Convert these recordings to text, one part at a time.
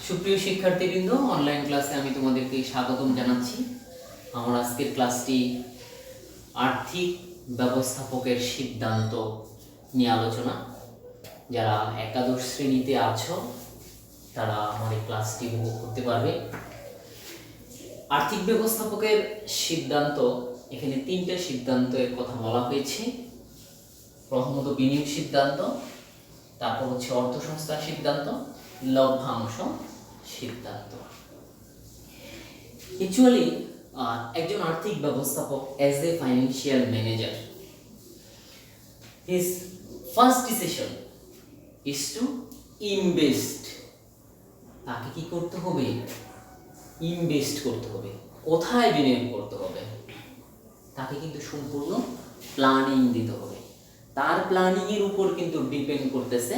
সুপ্রিয় শিক্ষার্থীবৃন্দ, অনলাইন ক্লাসে আমি তোমাদেরকে স্বাগতম জানাচ্ছি। আমার আজকের ক্লাসটি আর্থিক ব্যবস্থাপকের সিদ্ধান্ত নিয়ে আলোচনা। যারা একাদশ শ্রেণীতে আছো তারা আমার এই ক্লাসটি উপভোগ করতে পারবে। আর্থিক ব্যবস্থাপকের সিদ্ধান্ত, এখানে তিনটে সিদ্ধান্তের কথা বলা হয়েছে। প্রথমত বিনিয়োগ সিদ্ধান্ত, তারপর হচ্ছে অর্থ সংস্থান সিদ্ধান্ত, লভ্যাংশ সিদ্ধান্ত। অ্যাকচুয়ালি একজন আর্থিক ব্যবস্থাপক as a financial manager, his first decision is to invest. তাকে কি করতে হবে? ইনভেস্ট করতে হবে। কোথায় বিনিয়োগ করতে হবে? তাকে কিন্তু সম্পূর্ণ প্ল্যানিং দিতে হবে। তার প্ল্যানিং এর উপর কিন্তু ডিপেন্ড করতেছে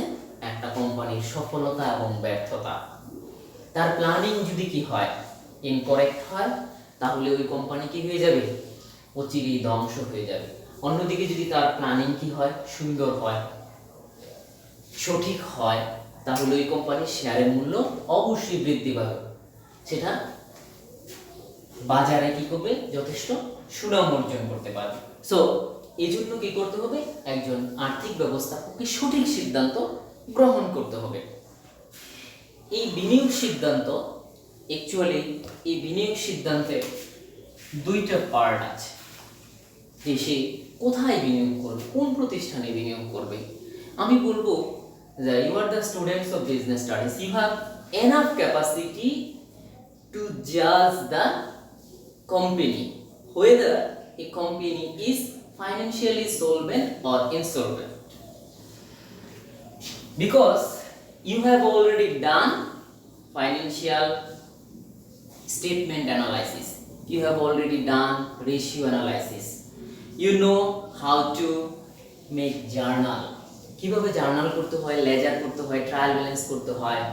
একটা কোম্পানির সফলতা এবং ব্যর্থতা। তার প্ল্যানিং যদি কি হয়, ইনকরেক্ট হয়, তাহলে ওই কোম্পানি কি হয়ে যাবে? অচিরেই ধ্বংস হয়ে যাবে। অন্যদিকে যদি তার প্ল্যানিং কি হয়, সুন্দর হয়, সঠিক হয়, তাহলে ওই কোম্পানির শেয়ারের মূল্য অবশ্যই বৃদ্ধি পাবে। সেটা বাজারে কি করবে? যথেষ্ট সুনাম অর্জন করতে পারবে। সো এই জন্য কি করতে হবে? একজন আর্থিক ব্যবস্থাপককে সঠিক সিদ্ধান্ত গ্রহণ করতে হবে। এই বিনিয়োগ সিদ্ধান্ত, অ্যাকচুয়ালি এই বিনিয়োগ সিদ্ধান্তে দুইটা পার্ট আছে। যে সে কোথায় বিনিয়োগ করবে, কোন প্রতিষ্ঠানে বিনিয়োগ করবে। আমি বলবো যে you are the students of business studies, you have enough capacity to জাজ the company whether a company is financially solvent or insolvent, because you have already done financial statement analysis, you have already done ratio analysis, you know how to make journal, কিভাবে journal করতে হয়, laser করতে হয়, trial balance করতে হয়,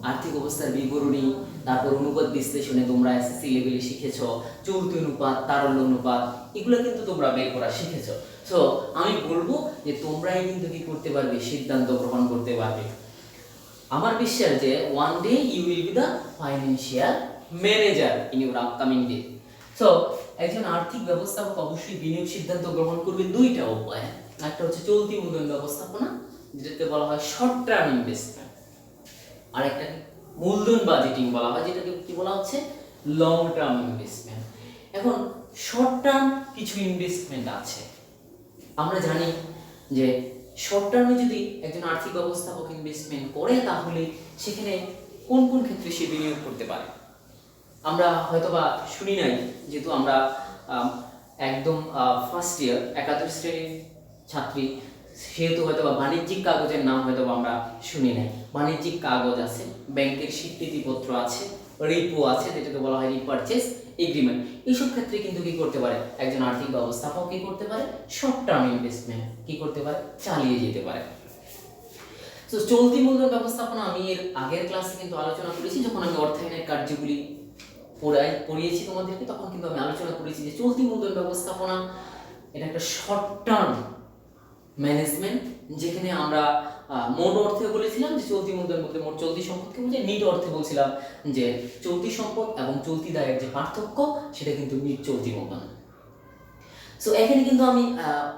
আর্থিক অবস্থার বিবরণী, তারপর অনুপাত বিশ্লেষণে তোমরা এসএসসি লেভেলে শিখেছো, চৌতি অনুপাত, তারল্য অনুপাত, এগুলো কিন্তু তোমরা বের করা শিখেছো। সো আমি বলবো যে তোমরাই কিন্তু কি করতে পারবে? সিদ্ধান্ত গ্রহণ করতে পারবে। আমার বিশ্বাস যে one day you will be the financial manager in your upcoming day. So একজন আর্থিক ব্যবস্থাপক অবশ্যই বিনিয়োগ সিদ্ধান্ত গ্রহণ করবে দুইটা উপায়ে। একটা হচ্ছে চলতি মূলধন ব্যবস্থাপনা, যেটাকে বলা হয় শর্ট টার্ম ইনভেস্টমেন্ট, আর একটা মূলধন বাজেটিং বলা হয়, যেটাকে কি বলা হচ্ছে? Long term investment. এখন শর্ট টার্ম কিছু ইনভেস্টমেন্ট আছে। আমরা জানি যে শর্ট টার্মে যদি একজন আর্থিক ব্যবস্থাপক ইনভেস্টমেন্ট করে, তাহলে সেখানে কোন কোন ক্ষেত্রে সে বিনিয়োগ করতে পারে। আমরা হয়তোবা শুনি নাই, যেহেতু আমরা একদম ফার্স্ট ইয়ার একাদশ শ্রেণীর ছাত্রী, সেহেতু হয়তোবা বাণিজ্যিক কাগজের নাম হয়তোবা আমরা শুনি নাই। বাণিজ্যিক কাগজ আছে, ব্যাংকের স্বীকৃতিপত্র আছে, রিপো আছে, যেটাকে বলা হয় রিপারচেজ এগ্রিমেন্ট। এইসব ক্ষেত্রে কিন্তু কি করতে পারে? একজন আর্থিক ব্যবস্থাপক কি করতে পারে? শর্ট টার্ম ইনভেস্টমেন্ট কি করতে পারে? চালিয়ে যেতে পারে। তো চলতি মূলধন ব্যবস্থাপনা আমি এর আগের ক্লাসে কিন্তু আলোচনা করেছি, যখন আমি অর্থায়নের কার্যগুলি পড়িয়েছি তোমাদেরকে, তখন কিন্তু আমি আলোচনা করেছি যে চলতি মূলধন ব্যবস্থাপনা এটা একটা শর্ট টার্ম ম্যানেজমেন্ট, যেখানে আমরা মোট অর্থে বলেছিলাম যে চলতি মূলধন বলতে মোট চলতি সম্পদকে বোঝায়, নিট অর্থে বলছিলাম যে চলতি সম্পদ এবং চলতি দায়ের যে পার্থক্য, সেটা কিন্তু নিট চলতি মূলধন। সো এখানে কিন্তু আমি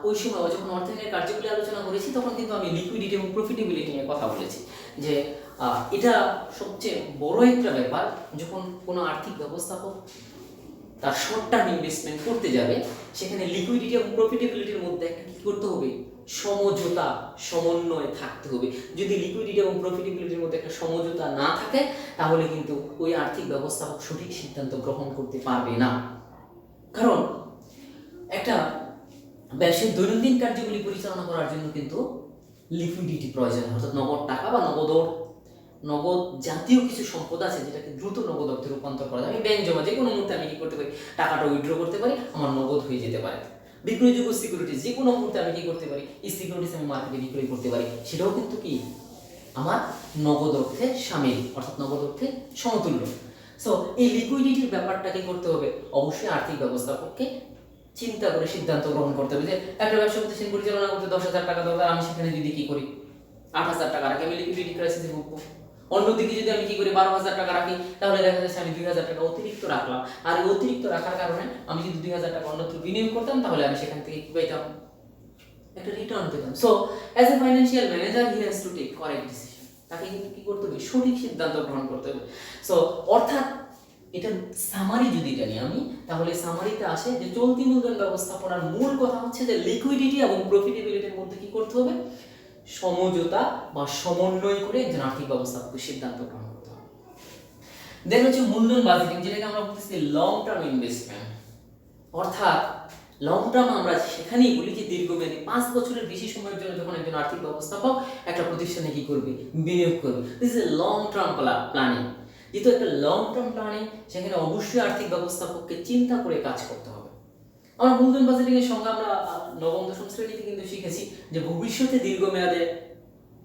ওই সময় যখন অর্থায়নের কার্যগুলি আলোচনা করেছি, তখন কিন্তু আমি লিকুইডিটি এবং প্রফিটেবিলিটি নিয়ে কথা বলেছি, যে এটা সবচেয়ে বড় একটা ব্যাপার। যখন কোনো আর্থিক ব্যবস্থাপক তার শর্ট টার্ম ইনভেস্টমেন্ট করতে যাবে, সেখানে লিকুইডিটি এবং প্রফিটেবিলিটির মধ্যে একটা কি করতে হবে? সমঝোতা, সমন্বয় থাকতে হবে। যদি লিকুইডিটি এবং প্রফিটেবিলিটির মধ্যে একটা সমঝোতা না থাকে, তাহলে কিন্তু ওই আর্থিক ব্যবস্থাপক সঠিক সিদ্ধান্ত গ্রহণ করতে পারবে না। কারণ একটা ব্যবসায়িক দৈনন্দিন কার্যগুলি পরিচালনা করার জন্য কিন্তু লিকুইডিটি প্রয়োজন, অর্থাৎ নগদ টাকা বা নগদ জাতীয় কিছু সম্পদ আছে, যেটাকে দ্রুত নগদ অর্থে রূপান্তর করা যায়। আমি ব্যাংক জমা যে কোনো মুহূর্তে আমি কি করতে পারি? টাকাটা উইথড্র করতে পারি, আমার নগদ হয়ে যেতে পারে। বিক্রয়যোগ্য সিকিউরিটিজ যে কোনো মুহূর্তে আমি কি করতে পারি? এই সিকিউরিটিজ আমি মার্কেটে বিক্রয় করতে পারি, সেটাও কিন্তু কি আমার নগদ অর্থে সামিল, অর্থাৎ নগদ অর্থে সমতুল্য। সো এই লিকুইডিটির ব্যাপারটা কি করতে হবে? অবশ্যই আর্থিক ব্যবস্থাপককে চিন্তা করে সিদ্ধান্ত গ্রহণ করতে হবে। যে একটা ব্যবসা প্রতিষ্ঠান পরিচালনা করতে 10,000 টাকা দরকার, আমি সেখানে যদি কি করি 8,000 টাকা রাখি, আমি লিকুইডিটি ক্রাইসিসে ভুগবো। অন্যদিকে যদি আমি কি করি 12,000 টাকা রাখি, তাহলে দেখা যাচ্ছে আমি 2,000 টাকা অতিরিক্ত রাখলাম, আর এই অতিরিক্ত রাখার কারণে আমি যদি 2,000 টাকা অন্যত্র বিনিয়োগ করতাম, তাহলে আমি সেখান থেকে কি পেতাম, একটা রিটার্ন পেতাম। So as a financial manager he has to take correct decision, তাকে কিন্তু কি করতে হবে, সঠিক সিদ্ধান্ত গ্রহণ করতে হবে। সো অর্থাৎ এটা সামারি যদি জানি আমি, তাহলে সামারিতে আসে যে চলতি মূলধন ব্যবস্থাপনার মূল কথা হচ্ছে যে লিকুইডিটি এবং প্রফিটেবিলিটির মধ্যে কি করতে হবে, সমঝোতা বা সমন্বয় করে একজন আর্থিক ব্যবস্থাপকের সিদ্ধান্ত গ্রহণ করতে হবে। দেন হচ্ছে মূলধন বাজেটিং, যেটাকে আমরা বলতেছি লং টার্ম ইনভেস্টমেন্ট। অর্থাৎ লং টার্ম আমরা সেখানেই বলি যে দীর্ঘমেয়াদী 5 বছরের বেশি সময়ের জন্য যখন একজন আর্থিক ব্যবস্থাপক একটা প্রতিষ্ঠানে কি করবে, বিনিয়োগ করবে। This is long term planning. যেহেতু একটা লং টার্ম প্ল্যানিং, সেখানে অবশ্যই আর্থিক ব্যবস্থাপককে চিন্তা করে কাজ করতে হবে। আমরা মূলধন বাজেটিং এর সঙ্গে আমরা নবম দশম শ্রেণীতে কিন্তু শিখেছি যে ভবিষ্যতে দীর্ঘমেয়াদে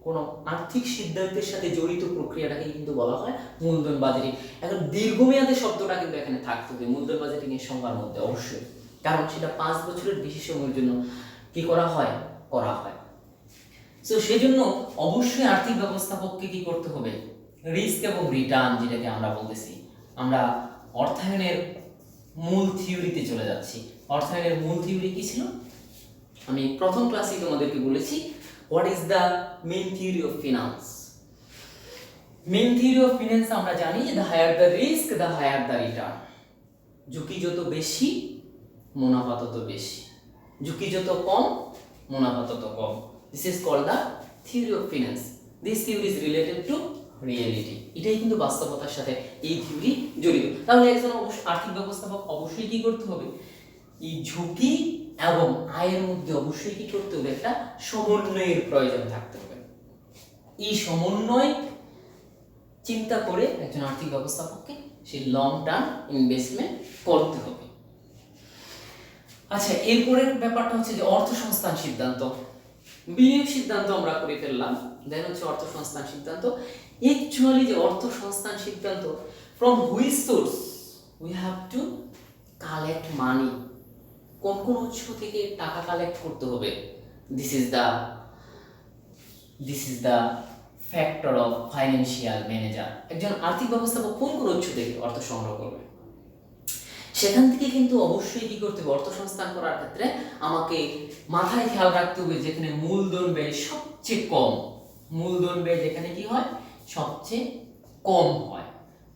কোনো আর্থিক সিদ্ধান্তের সাথে জড়িত প্রক্রিয়াটাকে কিন্তু বলা হয় মূলধন বাজেটিং। এখন দীর্ঘমেয়াদী শব্দটা কিন্তু এখানে থাকতে হবে মূলধন বাজেটিং এর সংজ্ঞার মধ্যে অবশ্যই, কারণ সেটা 5 বছরের বেশি সময়ের জন্য কি করা হয়। সো সেজন্য অবশ্যই আর্থিক ব্যবস্থাপককে কি করতে হবে, রিস্ক এবং রিটার্ন যেটাকে আমরা বলতেছি, আমরা অর্থায়নের মূল থিওরিতে চলে যাচ্ছি। অর্থায়নের মূল থিওরি কি ছিল, আমি প্রথম ক্লাসে তোমাদেরকে বলেছি what is the main theory of finance. Main theory of finance আমরা জানি যে the higher the risk the higher the return. ঝুঁকি যত বেশি মুনাফা তত বেশি, ঝুঁকি যত কম মুনাফা তত কম। This is called the theory of finance. This theory is related to reality. এটাই কিন্তু বাস্তবতার সাথে এই থিওরি জড়িত। তাহলে একজন আর্থিক ব্যবস্থাপক অবশ্যই কি করতে হবে, এই ঝুঁকি এবং আয়ের মধ্যে অবশ্যই কি করতে হবে, একটা সমন্বয়ের প্রয়োজন থাকতে হবে। এই সমন্বয় চিন্তা করে একজন আর্থিক ব্যবস্থাপককে সেই লং টার্ম ইনভেস্টমেন্ট করতে হবে। আচ্ছা, এরপরের ব্যাপারটা হচ্ছে যে অর্থসংস্থান সিদ্ধান্ত। বিনিয়োগ সিদ্ধান্ত আমরা করে ফেললাম, দেন হচ্ছে অর্থসংস্থান সিদ্ধান্ত। অ্যাকচুয়ালি যে অর্থসংস্থান সিদ্ধান্ত, from which source we have to collect money, কোন কোন উৎস থেকে টাকা কালেক্ট করতে হবে, this is the factor of financial manager. একজন আর্থিক ব্যবস্থাপক কোন কোন উৎস থেকে অর্থ সংগ্রহ করবে, সেখান থেকে কিন্তু অবশ্যই কি করতে হবে, অর্থ সংস্থান করার ক্ষেত্রে আমাকে মাথায় খেয়াল রাখতে হবে যেখানে মূলধন ব্যয় সবচেয়ে কম। মূলধন ব্যয় যেখানে কি হয়, সবচেয়ে কম হয়।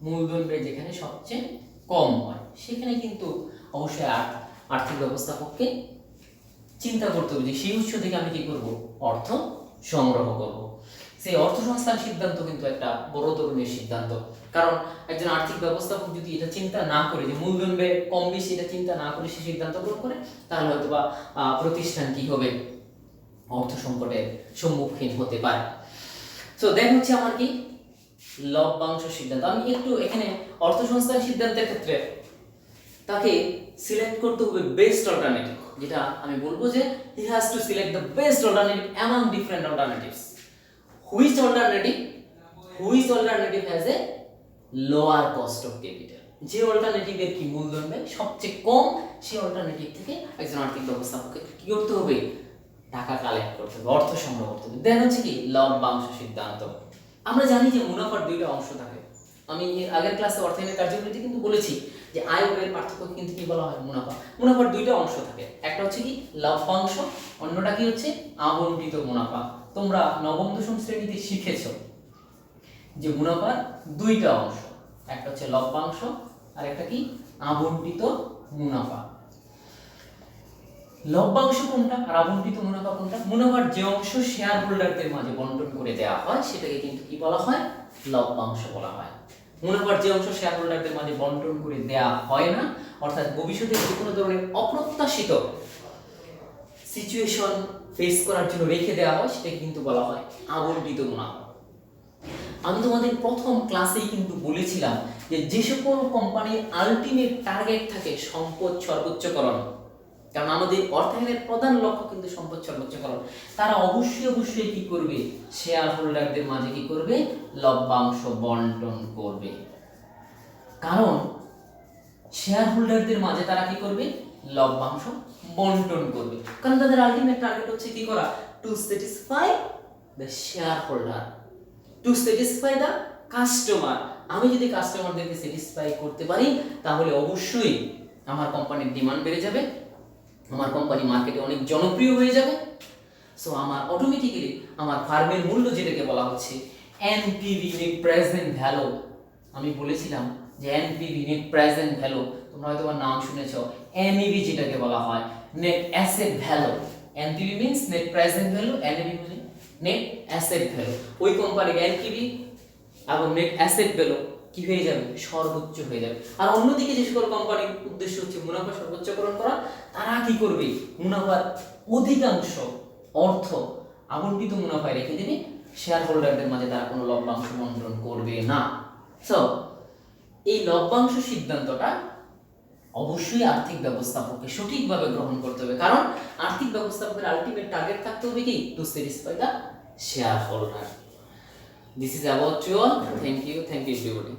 মূলধন ব্যয় যেখানে সবচেয়ে কম হয়, সেখানে কিন্তু অবশ্যই আর্থিক ব্যবস্থাপককে চিন্তা করতে হবে যে সেই উৎস থেকে আমি কি করব, অর্থ সংগ্রহ করব। সেই অর্থসংস্থান সিদ্ধান্ত কিন্তু একটা বড় ধরনের সিদ্ধান্ত, কারণ একজন আর্থিক ব্যবস্থাপক যদি এটা চিন্তা না করে যে মূলধন ব্যয় কম বেশি এটা চিন্তা না করে সে সিদ্ধান্ত গ্রহণ করে, তাহলে হয়তো বা প্রতিষ্ঠান কি হবে, অর্থ সংকটের সম্মুখীন হতে পারে। সো দেন হচ্ছে আমার কি লভ্যাংশ সিদ্ধান্ত। আমি একটু এখানে অর্থসংস্থান সিদ্ধান্তের ক্ষেত্রে তাকে সিলেক্ট করতে হবে বেস্ট অল্টারনেটিভ, যেটা আমি বলবো যে হি has to select the best alternative among different alternatives. Which alternative has a lower cost of capital. যে অল্টারনেটিভের কি মূলধন ব্যয় সবচেয়ে কম, সেই অল্টারনেটিভ থেকে একজন আর্থিক ব্যবস্থাপককে কি করতে হবে, টাকা কালেক্ট করতে হবে, অর্থ সংগ্রহ করতে হবে। দেন হচ্ছে কি লভ্যাংশ সিদ্ধান্ত। আমরা জানি যে মুনাফার দুইটা অংশ থাকে। আমি এর আগের ক্লাসে অর্থায়নের কার্যকরিতা কিন্তু বলেছি যে আয় ও ব্যয়ের পার্থক্য কিন্তু কি বলা হয়, মুনাফা। মুনাফার দুইটা অংশ থাকে, একটা হচ্ছে কি লভ্যাংশ, অন্যটা কি হচ্ছে আবন্টিত মুনাফা। তোমরা নবম দশম শ্রেণীতে শিখেছো যে মুনাফার দুইটা অংশ, একটা হচ্ছে লভ্যাংশ আর একটা কি আবন্টিত মুনাফা। লভ্যাংশ কোনটা আর আবন্টিত মুনাফা কোনটা? মুনাফার যে অংশ শেয়ার হোল্ডারদের মাঝে বন্টন করে দেওয়া হয় সেটাকে কিন্তু কি বলা হয়, লভ্যাংশ বলা হয়। মুনাফার যে অংশ শেয়ার হোল্ডারদের মাঝে বন্টন করে দেওয়া হয় না, অর্থাৎ ভবিষ্যতে যে কোনো ধরনের অপ্রত্যাশিত সিচুয়েশন ফেস করার জন্য রেখে দেওয়া হয়, সেটাকে কিন্তু বলা হয় আবন্টিত মুনাফা। আমি তোমাদের প্রথম ক্লাসেই কিন্তু বলেছিলাম যে সকল কোম্পানির আলটিমেট টার্গেট থাকে সম্পদ সর্বোচ্চকরণ, কারণ আমাদের অর্থায়নের প্রধান লক্ষ্য কিন্তু সম্পদ সর্বোচ্চকরণ। তারা অবশ্যই কি করবে, শেয়ার হোল্ডারদের মাঝে কি করবে, লভ্যাংশ বন্টন করবে। কারণ শেয়ার হোল্ডারদের মাঝে তারা কি করবে, লভ্যাংশ বন্টন করবে, কারণ তাদের আলটিমেট টার্গেট হচ্ছে কি করা, to satisfy the share holder, to satisfy the customer, আমি যদি কাস্টমারদেরকে স্যাটিসফাই করতে পারি তাহলে অবশ্যই আমার কোম্পানির ডিমান্ড বেড়ে যাবে, আমার কোম্পানি মার্কেটে অনেক জনপ্রিয় হয়ে যাবে। সো আমার অটোমেটিক্যালি আমার ফার্মের মূল্য যেটাকে বলা হচ্ছে এনপিভি, নেট প্রেজেন্ট ভ্যালু, আমি বলেছিলাম যে এনপিভি নেট প্রেজেন্ট ভ্যালু, তোমরা হয়তো নাম শুনেছো। এনইভি যেটাকে বলা হয় net asset value, NPV means net present value, এনইভি মানে নেট অ্যাসেট ভ্যালু। ওই কোম্পানির এনপিভি এবং নেট অ্যাসেট ভ্যালু কি হয়ে যাবে, সর্বোচ্চ হয়ে যাবে। আর অন্যদিকে যে সকল কোম্পানির উদ্দেশ্য হচ্ছে মুনাফা সর্বোচ্চকরণ করা, তারা কি করবে, মুনাফার অধিকাংশ অর্থ আবণ্টিত মুনাফায় রেখে দেবে, শেয়ার হোল্ডারদের মাঝে তারা কোনো লভ্যাংশ বন্টন করবে না। সো এই লভ্যাংশ সিদ্ধান্তটা অবশ্যই আর্থিক ব্যবস্থাপককে সঠিকভাবে গ্রহণ করতে হবে, কারণ আর্থিক ব্যবস্থাপকের আলটিমেট টার্গেট থাকতে হবে কি, to satisfy the share holder. This is about you all. Thank you everybody.